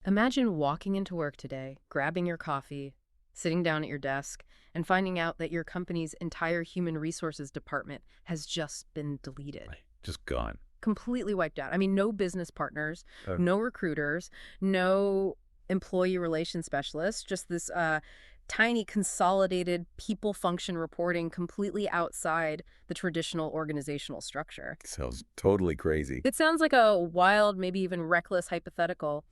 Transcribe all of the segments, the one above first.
Imagine walking into work today, grabbing your coffee, sitting down at your desk, and finding out that your company's entire human resources department has just been deleted. Right. Just gone. Completely wiped out. I mean, no business partners, Uh, no recruiters, no employee relations specialists, just this tiny consolidated people function reporting completely outside the traditional organizational structure. Sounds totally crazy. It sounds like a wild, maybe even reckless hypothetical.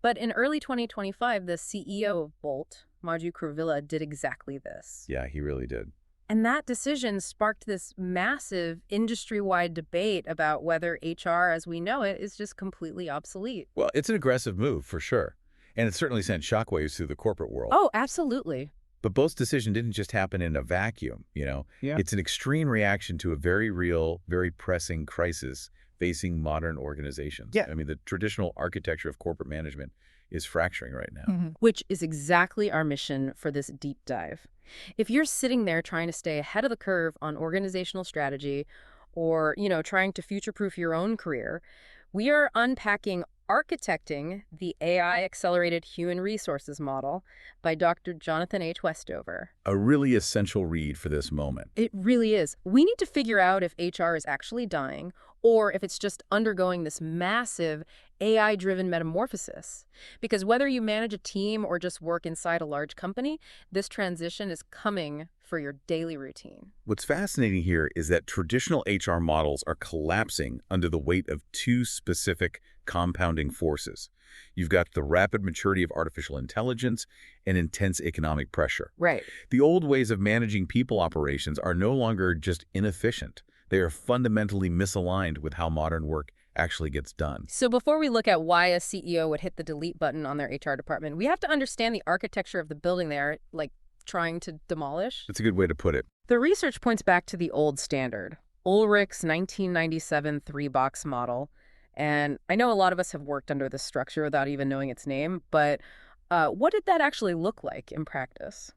But in early 2025, the CEO of Bolt, Maju Kurvilla, did exactly this. Yeah, he really did. And that decision sparked this massive industry-wide debate about whether HR as we know it is just completely obsolete. Well, it's an aggressive move for sure. And it certainly sent shockwaves through the corporate world. Oh, absolutely. But Bolt's decision didn't just happen in a vacuum. Yeah. It's an extreme reaction to a very real, very pressing crisis facing modern organizations. Yeah. I mean, the traditional architecture of corporate management is fracturing right now. Which is exactly our mission for this deep dive. If you're sitting there trying to stay ahead of the curve on organizational strategy or, trying to future-proof your own career, we are unpacking Architecting the AI Accelerated Human Resources Model by Dr. Jonathan H. Westover. A really essential read for this moment. It really is. We need to figure out if HR is actually dying or if it's just undergoing this massive AI-driven metamorphosis. Because whether you manage a team or just work inside a large company, this transition is coming for your daily routine. What's fascinating here is that traditional HR models are collapsing under the weight of two specific compounding forces. You've got the rapid maturity of artificial intelligence and intense economic pressure. Right. The old ways of managing people operations are no longer just inefficient. They are fundamentally misaligned with how modern work actually gets done. So before we look at why a CEO would hit the delete button on their HR department, we have to understand the architecture of the building they're, trying to demolish. That's a good way to put it. The research points back to the old standard, Ulrich's 1997 three-box model. And I know a lot of us have worked under this structure without even knowing its name, but what did that actually look like in practice?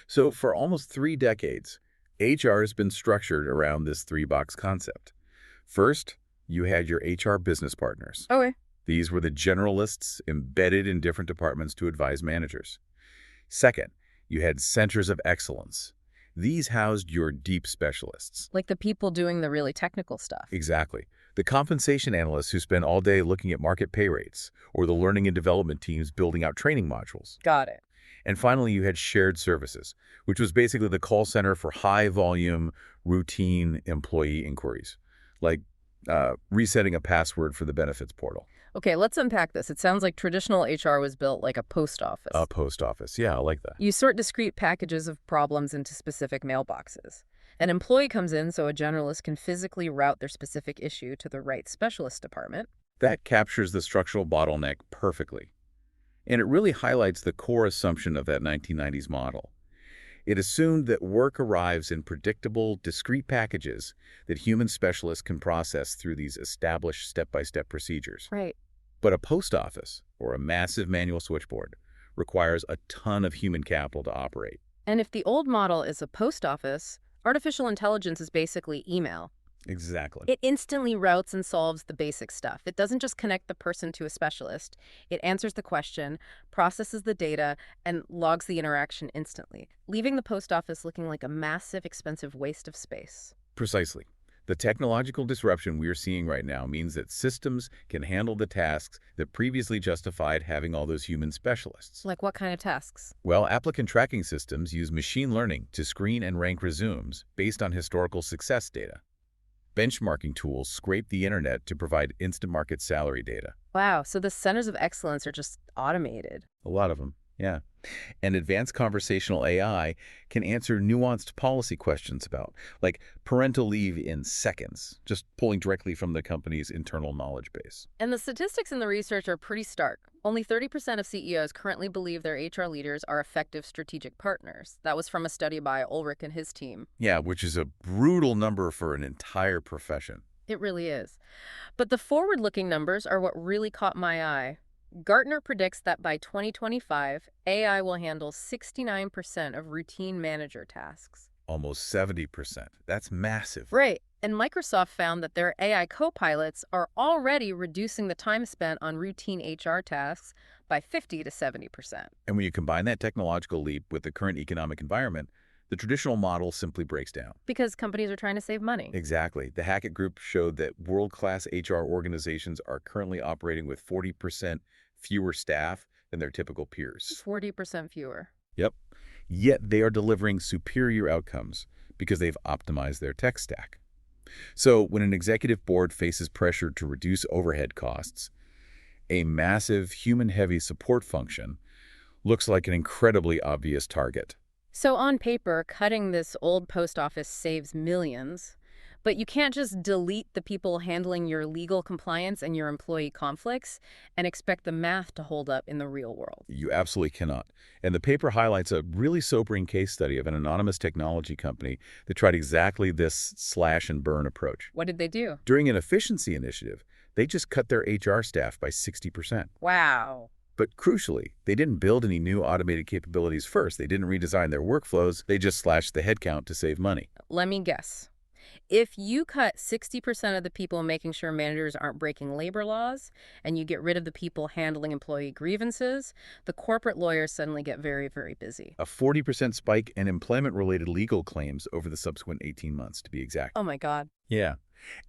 So for almost 3 decades, HR has been structured around this three-box concept. First, you had your HR business partners. Okay. These were the generalists embedded in different departments to advise managers. Second, you had centers of excellence. These housed your deep specialists. Like the people doing the really technical stuff. Exactly. The compensation analysts who spend all day looking at market pay rates, or the learning and development teams building out training modules. Got it. And finally, you had shared services, which was basically the call center for high-volume, routine employee inquiries, like resetting a password for the benefits portal. Okay, let's unpack this. It sounds like traditional HR was built like a post office. A post office. Yeah, I like that. You sort discrete packages of problems into specific mailboxes. An employee comes in so a generalist can physically route their specific issue to the right specialist department. That captures the structural bottleneck perfectly. And it really highlights the core assumption of that 1990s model. It assumed that work arrives in predictable, discrete packages that human specialists can process through these established step-by-step procedures. Right. But a post office, or a massive manual switchboard, requires a ton of human capital to operate. And if the old model is a post office, artificial intelligence is basically email. Exactly. It instantly routes and solves the basic stuff. It doesn't just connect the person to a specialist. It answers the question, processes the data, and logs the interaction instantly, leaving the post office looking like a massive, expensive waste of space. Precisely. The technological disruption we are seeing right now means that systems can handle the tasks that previously justified having all those human specialists. Like what kind of tasks? Well, applicant tracking systems use machine learning to screen and rank resumes based on historical success data. Benchmarking tools scrape the internet to provide instant market salary data. Wow, so the centers of excellence are just automated. A lot of them, yeah. And advanced conversational AI can answer nuanced policy questions about, like parental leave in seconds, just pulling directly from the company's internal knowledge base. And the statistics in the research are pretty stark. Only 30% of CEOs currently believe their HR leaders are effective strategic partners. That was from a study by Ulrich and his team. Yeah, which is a brutal number for an entire profession. It really is. But the forward-looking numbers are what really caught my eye. Gartner predicts that by 2025, AI will handle 69% of routine manager tasks. Almost 70%. That's massive. Right. And Microsoft found that their AI co-pilots are already reducing the time spent on routine HR tasks by 50 to 70%. And when you combine that technological leap with the current economic environment, the traditional model simply breaks down. Because companies are trying to save money. Exactly. The Hackett Group showed that world-class HR organizations are currently operating with 40% fewer staff than their typical peers. 40% fewer. Yep. Yet they are delivering superior outcomes because they've optimized their tech stack. So when an executive board faces pressure to reduce overhead costs, a massive human-heavy support function looks like an incredibly obvious target. So on paper, cutting this old post office saves millions, but you can't just delete the people handling your legal compliance and your employee conflicts and expect the math to hold up in the real world. You absolutely cannot. And the paper highlights a really sobering case study of an anonymous technology company that tried exactly this slash and burn approach. What did they do? During an efficiency initiative, they just cut their HR staff by 60%. Wow. But crucially, they didn't build any new automated capabilities first. They didn't redesign their workflows. They just slashed the headcount to save money. Let me guess. If you cut 60% of the people making sure managers aren't breaking labor laws, and you get rid of the people handling employee grievances, the corporate lawyers suddenly get very, very busy. A 40% spike in employment-related legal claims over the subsequent 18 months, to be exact. Oh my God. Yeah.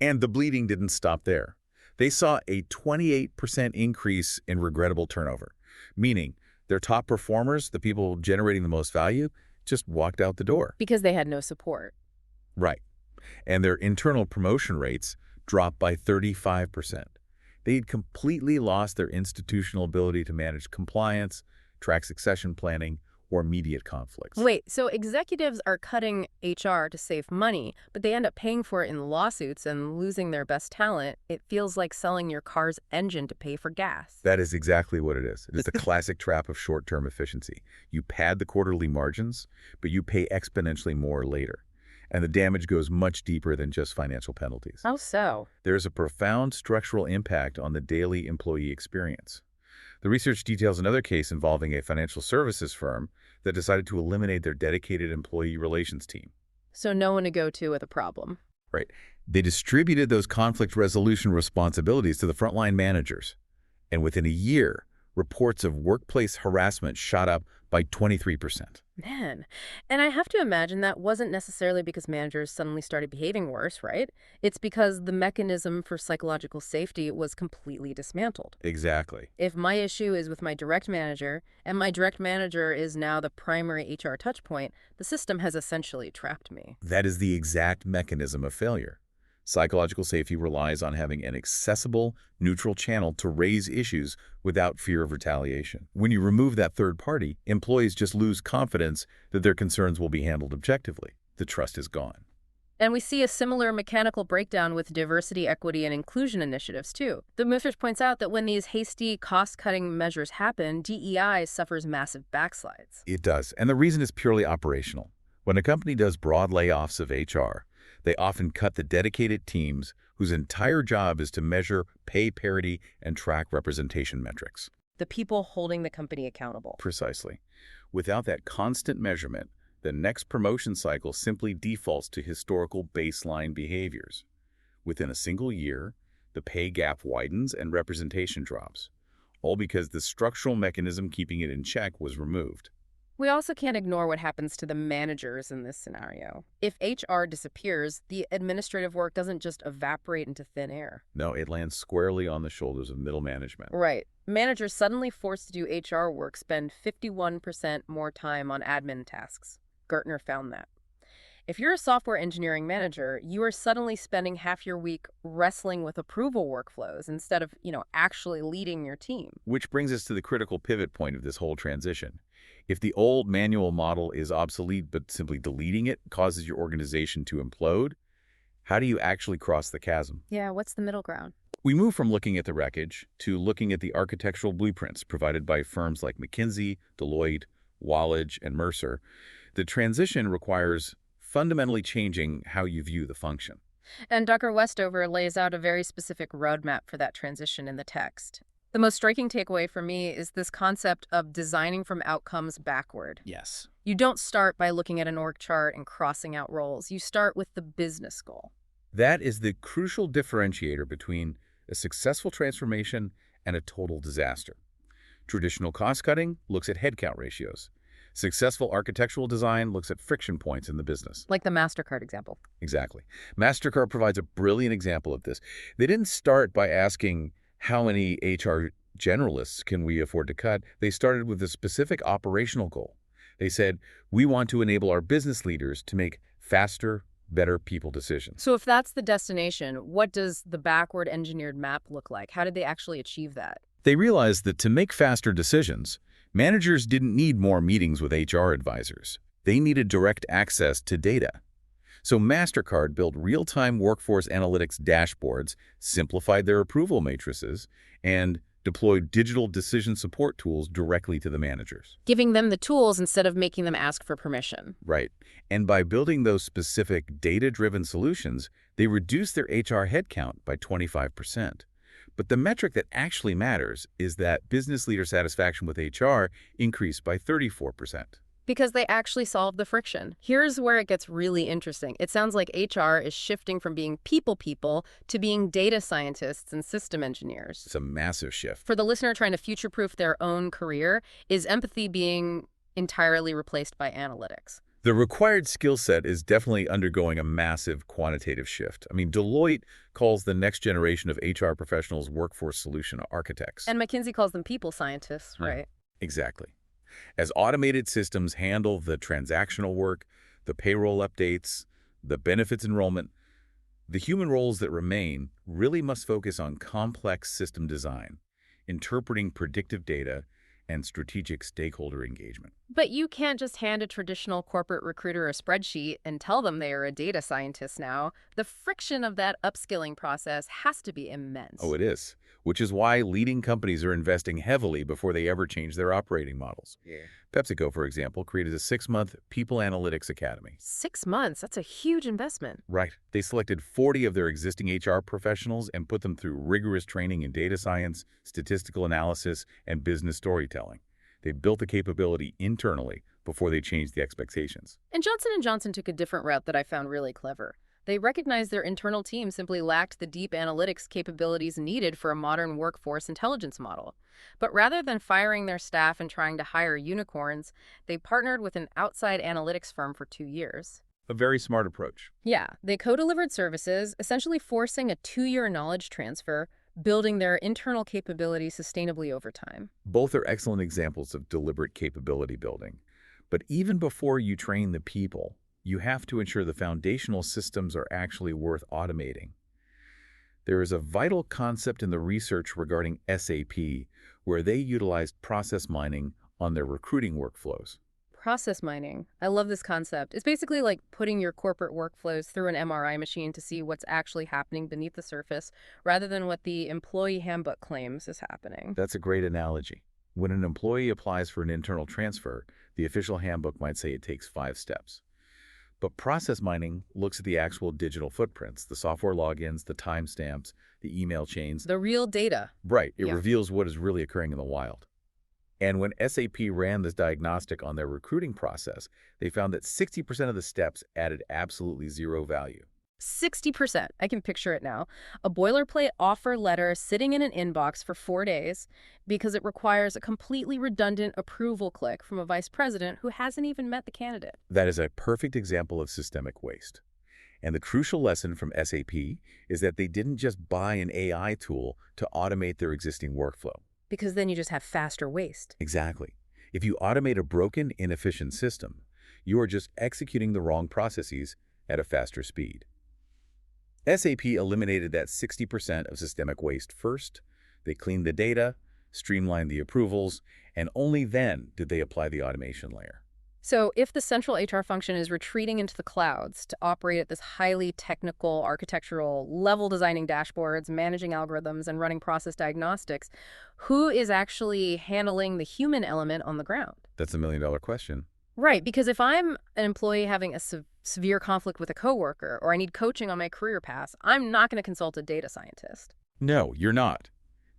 And the bleeding didn't stop there. They saw a 28% increase in regrettable turnover, meaning their top performers, the people generating the most value, just walked out the door. Because they had no support. Right. And their internal promotion rates dropped by 35%. They had completely lost their institutional ability to manage compliance, track succession planning, or immediate conflicts. Wait, so executives are cutting HR to save money, but they end up paying for it in lawsuits and losing their best talent. It feels like selling your car's engine to pay for gas. That is exactly what it is. It is the classic trap of short-term efficiency. You pad the quarterly margins, but you pay exponentially more later. And the damage goes much deeper than just financial penalties. How so? There is a profound structural impact on the daily employee experience. The research details another case involving a financial services firm that decided to eliminate their dedicated employee relations team. So no one to go to with a problem. Right. They distributed those conflict resolution responsibilities to the frontline managers. And within a year, reports of workplace harassment shot up by 23%. Man, and I have to imagine that wasn't necessarily because managers suddenly started behaving worse, right? It's because the mechanism for psychological safety was completely dismantled. Exactly. If my issue is with my direct manager, and my direct manager is now the primary HR touchpoint, the system has essentially trapped me. That is the exact mechanism of failure. Psychological safety relies on having an accessible, neutral channel to raise issues without fear of retaliation. When you remove that third party, employees just lose confidence that their concerns will be handled objectively. The trust is gone. And we see a similar mechanical breakdown with diversity, equity, and inclusion initiatives, too. The research points out that when these hasty, cost-cutting measures happen, DEI suffers massive backslides. It does, and the reason is purely operational. When a company does broad layoffs of HR, they often cut the dedicated teams whose entire job is to measure pay parity and track representation metrics. The people holding the company accountable. Precisely. Without that constant measurement, the next promotion cycle simply defaults to historical baseline behaviors. Within a single year, the pay gap widens and representation drops, all because the structural mechanism keeping it in check was removed. We also can't ignore what happens to the managers in this scenario. If HR disappears, the administrative work doesn't just evaporate into thin air. No, it lands squarely on the shoulders of middle management. Right. Managers suddenly forced to do HR work spend 51% more time on admin tasks. Gartner found that. If you're a software engineering manager, you are suddenly spending half your week wrestling with approval workflows instead of, actually leading your team. Which brings us to the critical pivot point of this whole transition. If the old manual model is obsolete but simply deleting it causes your organization to implode, how do you actually cross the chasm? Yeah, what's the middle ground? We move from looking at the wreckage to looking at the architectural blueprints provided by firms like McKinsey, Deloitte, Wallage, and Mercer. The transition requires fundamentally changing how you view the function. And Dr. Westover lays out a very specific roadmap for that transition in the text. The most striking takeaway for me is this concept of designing from outcomes backward. Yes. You don't start by looking at an org chart and crossing out roles. You start with the business goal. That is the crucial differentiator between a successful transformation and a total disaster. Traditional cost-cutting looks at headcount ratios. Successful architectural design looks at friction points in the business. Like the MasterCard example. Exactly. MasterCard provides a brilliant example of this. They didn't start by asking how many HR generalists can we afford to cut. They started with a specific operational goal. They said, we want to enable our business leaders to make faster, better people decisions. So if that's the destination, what does the backward engineered map look like? How did they actually achieve that? They realized that to make faster decisions, managers didn't need more meetings with HR advisors. They needed direct access to data. So MasterCard built real-time workforce analytics dashboards, simplified their approval matrices, and deployed digital decision support tools directly to the managers. Giving them the tools instead of making them ask for permission. Right. And by building those specific data-driven solutions, they reduced their HR headcount by 25%. But the metric that actually matters is that business leader satisfaction with HR increased by 34%. Because they actually solved the friction. Here's where it gets really interesting. It sounds like HR is shifting from being people to being data scientists and system engineers. It's a massive shift. For the listener trying to future-proof their own career, is empathy being entirely replaced by analytics? The required skill set is definitely undergoing a massive quantitative shift. I mean, Deloitte calls the next generation of HR professionals workforce solution architects. And McKinsey calls them people scientists, right? Exactly. As automated systems handle the transactional work, the payroll updates, the benefits enrollment, the human roles that remain really must focus on complex system design, interpreting predictive data, and strategic stakeholder engagement. But you can't just hand a traditional corporate recruiter a spreadsheet and tell them they are a data scientist now. The friction of that upskilling process has to be immense. Oh, it is, which is why leading companies are investing heavily before they ever change their operating models. Yeah. PepsiCo, for example, created a 6-month People Analytics Academy. 6 months? That's a huge investment. Right. They selected 40 of their existing HR professionals and put them through rigorous training in data science, statistical analysis, and business storytelling. They built the capability internally before they changed the expectations. And Johnson & Johnson took a different route that I found really clever. They recognized their internal team simply lacked the deep analytics capabilities needed for a modern workforce intelligence model. But rather than firing their staff and trying to hire unicorns, they partnered with an outside analytics firm for 2 years. A very smart approach. Yeah, they co-delivered services, essentially forcing a 2-year knowledge transfer, building their internal capability sustainably over time. Both are excellent examples of deliberate capability building. But even before you train the people, you have to ensure the foundational systems are actually worth automating. There is a vital concept in the research regarding SAP where they utilized process mining on their recruiting workflows. Process mining. I love this concept. It's basically like putting your corporate workflows through an MRI machine to see what's actually happening beneath the surface, rather than what the employee handbook claims is happening. That's a great analogy. When an employee applies for an internal transfer, the official handbook might say it takes 5 steps. But process mining looks at the actual digital footprints, the software logins, the timestamps, the email chains. The real data. Right. It Yeah. reveals what is really occurring in the wild. And when SAP ran this diagnostic on their recruiting process, they found that 60% of the steps added absolutely zero value. 60%. I can picture it now. A boilerplate offer letter sitting in an inbox for 4 days because it requires a completely redundant approval click from a vice president who hasn't even met the candidate. That is a perfect example of systemic waste. And the crucial lesson from SAP is that they didn't just buy an AI tool to automate their existing workflow. Because then you just have faster waste. Exactly. If you automate a broken, inefficient system, you are just executing the wrong processes at a faster speed. SAP eliminated that 60% of systemic waste first. They cleaned the data, streamlined the approvals, and only then did they apply the automation layer. So if the central HR function is retreating into the clouds to operate at this highly technical, architectural level, designing dashboards, managing algorithms, and running process diagnostics, who is actually handling the human element on the ground? That's a million-dollar question. Right, because if I'm an employee having a severe conflict with a coworker, or I need coaching on my career path, I'm not going to consult a data scientist. No, you're not.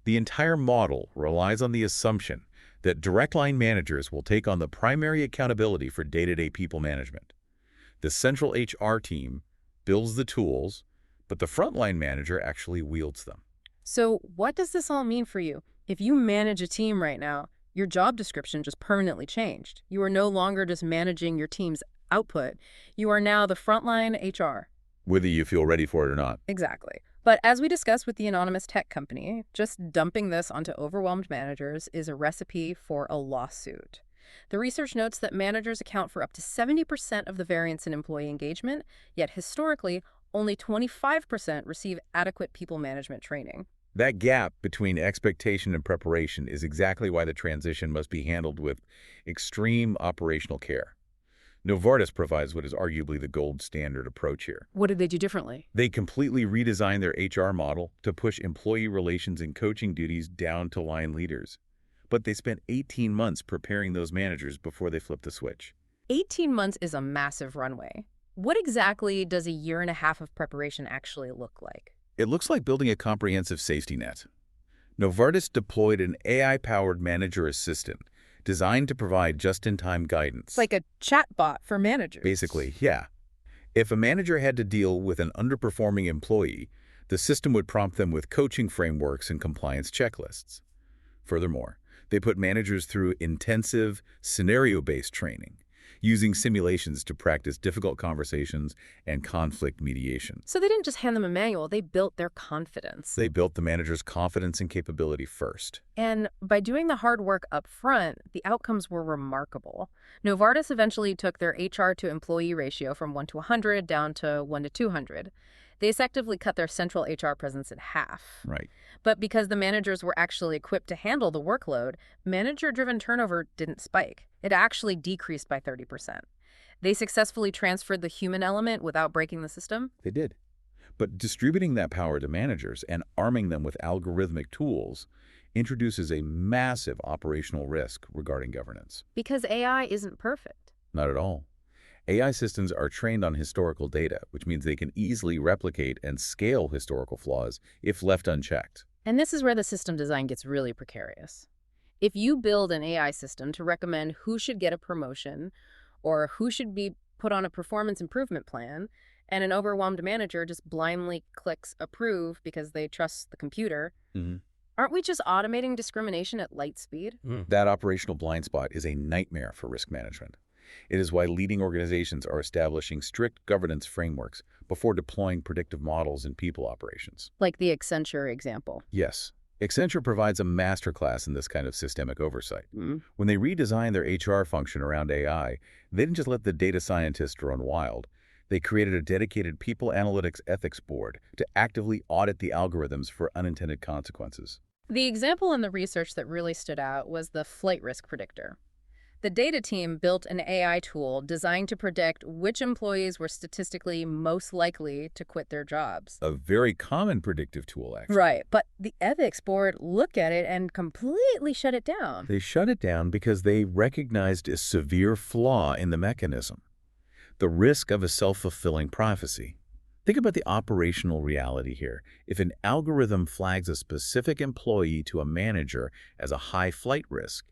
The entire model relies on the assumption that direct line managers will take on the primary accountability for day-to-day people management. The central HR team builds the tools, but the frontline manager actually wields them. So what does this all mean for you? If you manage a team right now, your job description just permanently changed. You are no longer just managing your team's output. You are now the frontline HR. Whether you feel ready for it or not. Exactly. But as we discussed with the anonymous tech company, just dumping this onto overwhelmed managers is a recipe for a lawsuit. The research notes that managers account for up to 70% of the variance in employee engagement, yet historically, only 25% receive adequate people management training. That gap between expectation and preparation is exactly why the transition must be handled with extreme operational care. Novartis provides what is arguably the gold standard approach here. What did they do differently? They completely redesigned their HR model to push employee relations and coaching duties down to line leaders. But they spent 18 months preparing those managers before they flipped the switch. 18 months is a massive runway. What exactly does a year and a half of preparation actually look like? It looks like building a comprehensive safety net. Novartis deployed an AI-powered manager assistant designed to provide just-in-time guidance. It's like a chatbot for managers. Basically, yeah. If a manager had to deal with an underperforming employee, the system would prompt them with coaching frameworks and compliance checklists. Furthermore, they put managers through intensive, scenario-based training, using simulations to practice difficult conversations and conflict mediation. So they didn't just hand them a manual, they built their confidence. They built the manager's confidence and capability first. And by doing the hard work up front, the outcomes were remarkable. Novartis eventually took their HR to employee ratio from 1 to 100 down to 1 to 200. They effectively cut their central HR presence in half. Right. But because the managers were actually equipped to handle the workload, manager-driven turnover didn't spike. It actually decreased by 30%. They successfully transferred the human element without breaking the system. They did. But distributing that power to managers and arming them with algorithmic tools introduces a massive operational risk regarding governance. Because AI isn't perfect. Not at all. AI systems are trained on historical data, which means they can easily replicate and scale historical flaws if left unchecked. And this is where the system design gets really precarious. If you build an AI system to recommend who should get a promotion or who should be put on a performance improvement plan, and an overwhelmed manager just blindly clicks approve because they trust the computer, aren't we just automating discrimination at light speed? That operational blind spot is a nightmare for risk management. It is why leading organizations are establishing strict governance frameworks before deploying predictive models in people operations. Like the Accenture example. Yes. Accenture provides a masterclass in this kind of systemic oversight. When they redesigned their HR function around AI, they didn't just let the data scientists run wild. They created a dedicated people analytics ethics board to actively audit the algorithms for unintended consequences. The example in the research that really stood out was the flight risk predictor. The data team built an AI tool designed to predict which employees were statistically most likely to quit their jobs. A very common predictive tool, actually. Right, but the ethics board looked at it and completely shut it down. They shut it down because they recognized a severe flaw in the mechanism: the risk of a self-fulfilling prophecy. Think about the operational reality here. If an algorithm flags a specific employee to a manager as a high flight risk,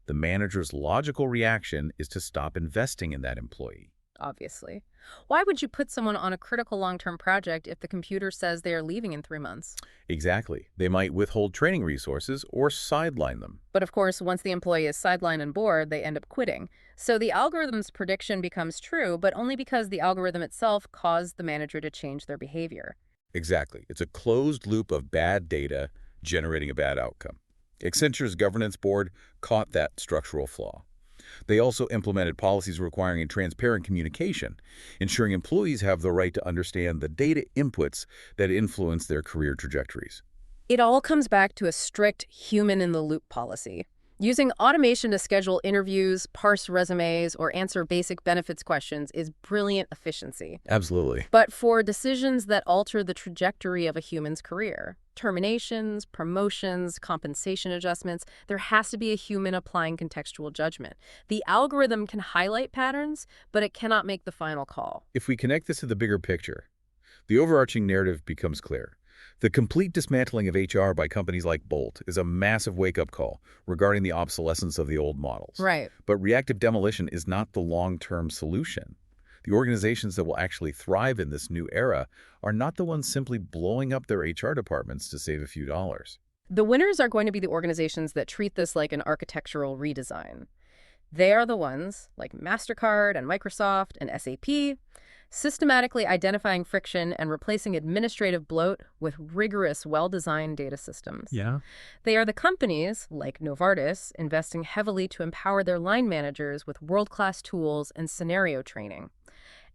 the manager's logical reaction is to stop investing in that employee. Obviously. Why would you put someone on a critical long-term project if the computer says they are leaving in 3 months? Exactly. They might withhold training resources or sideline them. But of course, once the employee is sidelined and bored, they end up quitting. So the algorithm's prediction becomes true, but only because the algorithm itself caused the manager to change their behavior. Exactly. It's a closed loop of bad data generating a bad outcome. Accenture's governance board caught that structural flaw. They also implemented policies requiring transparent communication, ensuring employees have the right to understand the data inputs that influence their career trajectories. It all comes back to a strict human-in-the-loop policy. Using automation to schedule interviews, parse resumes, or answer basic benefits questions is brilliant efficiency. Absolutely. But for decisions that alter the trajectory of a human's career, terminations, promotions, compensation adjustments, there has to be a human applying contextual judgment. The algorithm can highlight patterns, but it cannot make the final call. If we connect this to the bigger picture, the overarching narrative becomes clear. The complete dismantling of HR by companies like Bolt is a massive wake-up call regarding the obsolescence of the old models. Right. But reactive demolition is not the long-term solution. The organizations that will actually thrive in this new era are not the ones simply blowing up their HR departments to save a few dollars. The winners are going to be the organizations that treat this like an architectural redesign. They are the ones, like MasterCard and Microsoft and SAP, systematically identifying friction and replacing administrative bloat with rigorous, well-designed data systems. Yeah. They are the companies, like Novartis, investing heavily to empower their line managers with world-class tools and scenario training.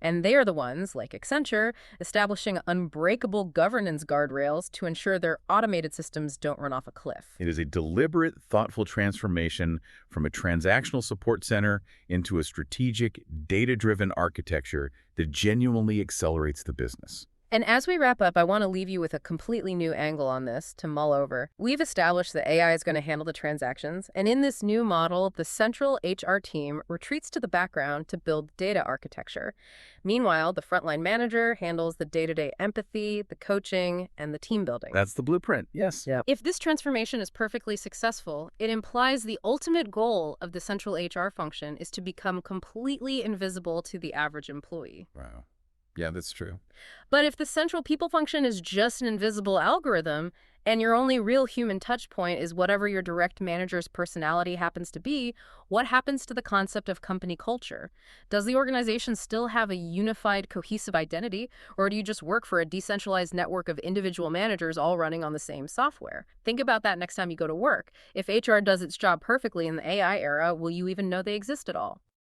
And they are the ones, like Accenture, establishing unbreakable governance guardrails to ensure their automated systems don't run off a cliff. It is a deliberate, thoughtful transformation from a transactional support center into a strategic, data-driven architecture that genuinely accelerates the business. And as we wrap up, I want to leave you with a completely new angle on this to mull over. We've established that AI is going to handle the transactions, and in this new model, the central HR team retreats to the background to build data architecture. Meanwhile, the frontline manager handles the day-to-day empathy, the coaching, and the team building. That's the blueprint, yes. Yeah. If this transformation is perfectly successful, it implies the ultimate goal of the central HR function is to become completely invisible to the average employee. Wow. Yeah, that's true. But if the central people function is just an invisible algorithm, and your only real human touch point is whatever your direct manager's personality happens to be, what happens to the concept of company culture? Does the organization still have a unified, cohesive identity, or do you just work for a decentralized network of individual managers all running on the same software? Think about that next time you go to work. If HR does its job perfectly in the AI era, will you even know they exist at all?